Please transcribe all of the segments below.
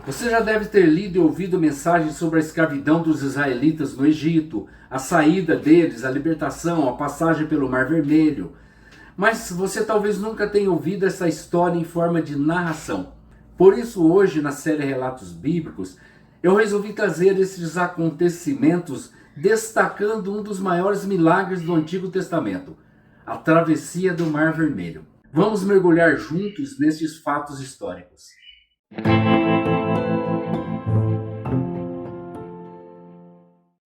Você já deve ter lido e ouvido mensagens sobre a escravidão dos israelitas no Egito, a saída deles, a libertação, a passagem pelo Mar Vermelho. Mas você talvez nunca tenha ouvido essa história em forma de narração. Por isso, hoje, na série Relatos Bíblicos, eu resolvi trazer esses acontecimentos destacando um dos maiores milagres do Antigo Testamento, a travessia do Mar Vermelho. Vamos mergulhar juntos nesses fatos históricos.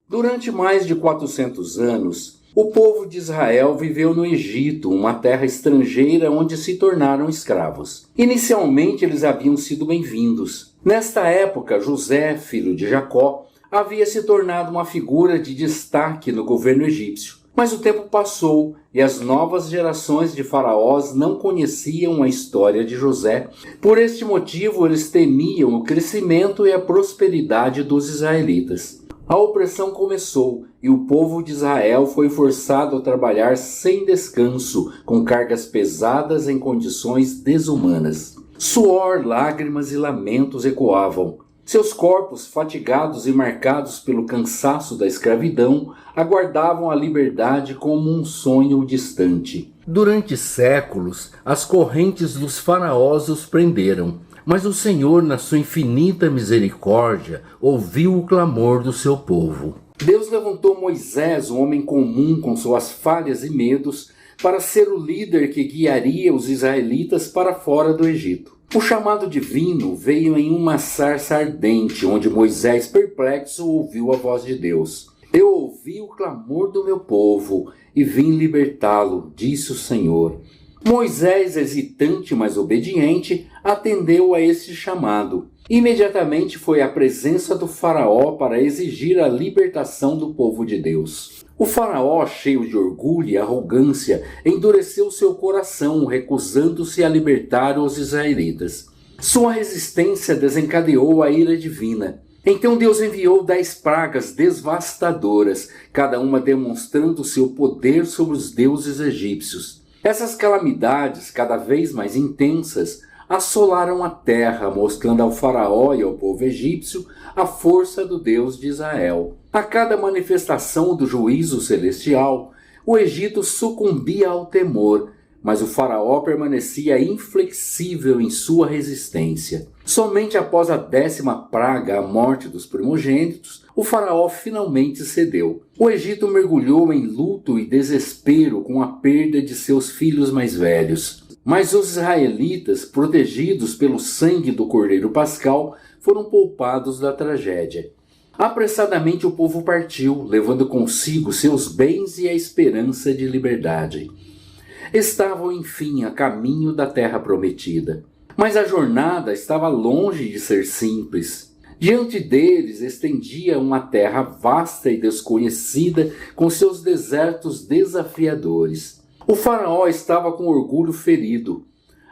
Durante mais de 400 anos, o povo de Israel viveu no Egito, uma terra estrangeira onde se tornaram escravos. Inicialmente, eles haviam sido bem-vindos. Nesta época, José, filho de Jacó, havia se tornado uma figura de destaque no governo egípcio. Mas o tempo passou e as novas gerações de faraós não conheciam a história de José. Por este motivo, eles temiam o crescimento e a prosperidade dos israelitas. A opressão começou e o povo de Israel foi forçado a trabalhar sem descanso, com cargas pesadas em condições desumanas. Suor, lágrimas e lamentos ecoavam. Seus corpos, fatigados e marcados pelo cansaço da escravidão, aguardavam a liberdade como um sonho distante. Durante séculos, as correntes dos faraós os prenderam. Mas o Senhor, na sua infinita misericórdia, ouviu o clamor do seu povo. Deus levantou Moisés, um homem comum com suas falhas e medos, para ser o líder que guiaria os israelitas para fora do Egito. O chamado divino veio em uma sarça ardente, onde Moisés, perplexo, ouviu a voz de Deus. Eu ouvi o clamor do meu povo e vim libertá-lo, disse o Senhor. Moisés, hesitante, mas obediente, atendeu a esse chamado. Imediatamente foi à presença do faraó para exigir a libertação do povo de Deus. O faraó, cheio de orgulho e arrogância, endureceu seu coração, recusando-se a libertar os israelitas. Sua resistência desencadeou a ira divina. Então Deus enviou 10 pragas devastadoras, cada uma demonstrando seu poder sobre os deuses egípcios. Essas calamidades, cada vez mais intensas, assolaram a terra, mostrando ao faraó e ao povo egípcio a força do Deus de Israel. A cada manifestação do juízo celestial, o Egito sucumbia ao temor, mas o faraó permanecia inflexível em sua resistência. Somente após a 10ª praga, a morte dos primogênitos, o faraó finalmente cedeu. O Egito mergulhou em luto e desespero com a perda de seus filhos mais velhos. Mas os israelitas, protegidos pelo sangue do Cordeiro Pascal, foram poupados da tragédia. Apressadamente o povo partiu, levando consigo seus bens e a esperança de liberdade. Estavam, enfim, a caminho da terra prometida. Mas a jornada estava longe de ser simples. Diante deles estendia uma terra vasta e desconhecida, com seus desertos desafiadores. O faraó estava com orgulho ferido.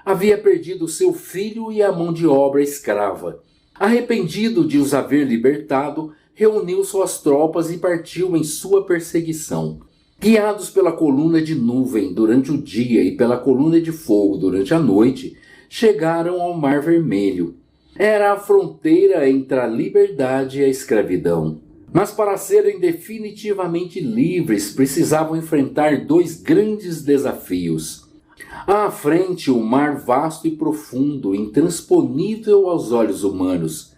Havia perdido seu filho e a mão de obra escrava. Arrependido de os haver libertado, reuniu suas tropas e partiu em sua perseguição. Guiados pela coluna de nuvem durante o dia e pela coluna de fogo durante a noite, chegaram ao Mar Vermelho. Era a fronteira entre a liberdade e a escravidão. Mas para serem definitivamente livres, precisavam enfrentar 2 grandes desafios. À frente, o mar vasto e profundo, intransponível aos olhos humanos.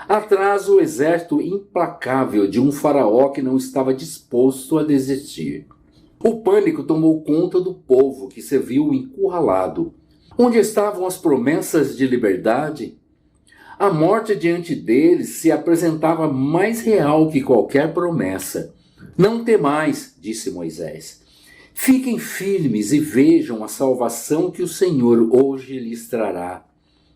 Atrás, o exército implacável de um faraó que não estava disposto a desistir. O pânico tomou conta do povo, que se viu encurralado. Onde estavam as promessas de liberdade? A morte diante deles se apresentava mais real que qualquer promessa. Não temais, disse Moisés. Fiquem firmes e vejam a salvação que o Senhor hoje lhes trará.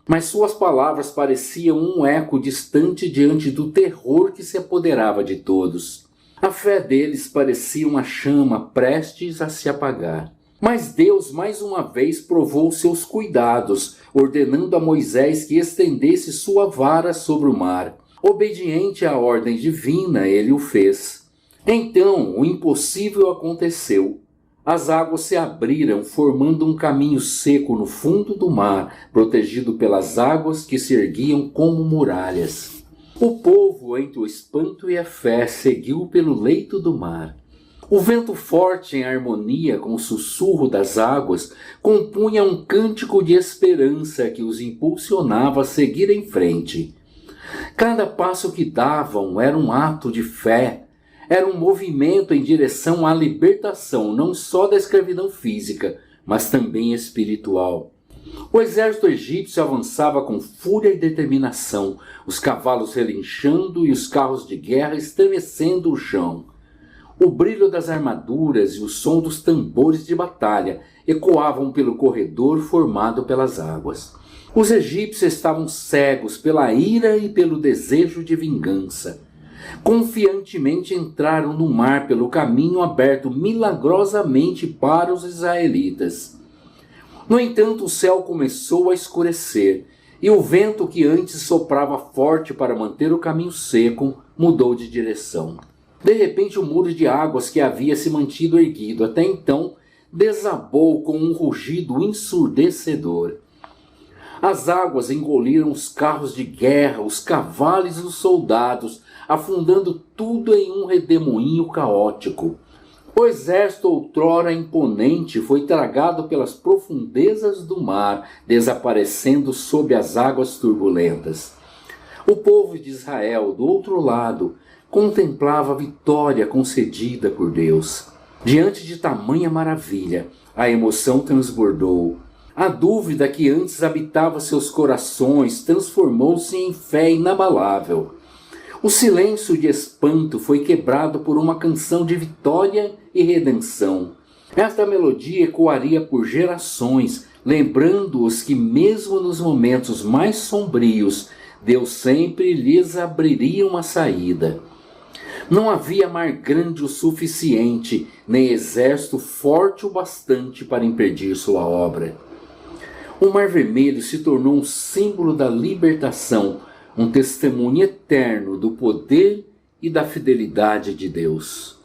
Mas suas palavras pareciam um eco distante diante do terror que se apoderava de todos. A fé deles parecia uma chama prestes a se apagar. Mas Deus mais uma vez provou seus cuidados, ordenando a Moisés que estendesse sua vara sobre o mar. Obediente à ordem divina, ele o fez. Então, o impossível aconteceu. As águas se abriram, formando um caminho seco no fundo do mar, protegido pelas águas que se erguiam como muralhas. O povo, entre o espanto e a fé, seguiu pelo leito do mar. O vento forte, em harmonia com o sussurro das águas, compunha um cântico de esperança que os impulsionava a seguir em frente. Cada passo que davam era um ato de fé. Era um movimento em direção à libertação, não só da escravidão física, mas também espiritual. O exército egípcio avançava com fúria e determinação, os cavalos relinchando e os carros de guerra estremecendo o chão. O brilho das armaduras e o som dos tambores de batalha ecoavam pelo corredor formado pelas águas. Os egípcios estavam cegos pela ira e pelo desejo de vingança. Confiantemente entraram no mar pelo caminho aberto milagrosamente para os israelitas. No entanto, o céu começou a escurecer, e o vento que antes soprava forte para manter o caminho seco mudou de direção. De repente, o muro de águas que havia se mantido erguido até então desabou com um rugido ensurdecedor. As águas engoliram os carros de guerra, os cavalos e os soldados, afundando tudo em um redemoinho caótico. O exército outrora imponente foi tragado pelas profundezas do mar, desaparecendo sob as águas turbulentas. O povo de Israel, do outro lado, contemplava a vitória concedida por Deus. Diante de tamanha maravilha, a emoção transbordou. A dúvida que antes habitava seus corações transformou-se em fé inabalável. O silêncio de espanto foi quebrado por uma canção de vitória e redenção. Esta melodia ecoaria por gerações, lembrando-os que mesmo nos momentos mais sombrios, Deus sempre lhes abriria uma saída. Não havia mar grande o suficiente, nem exército forte o bastante para impedir sua obra. O Mar Vermelho se tornou um símbolo da libertação, um testemunho eterno do poder e da fidelidade de Deus.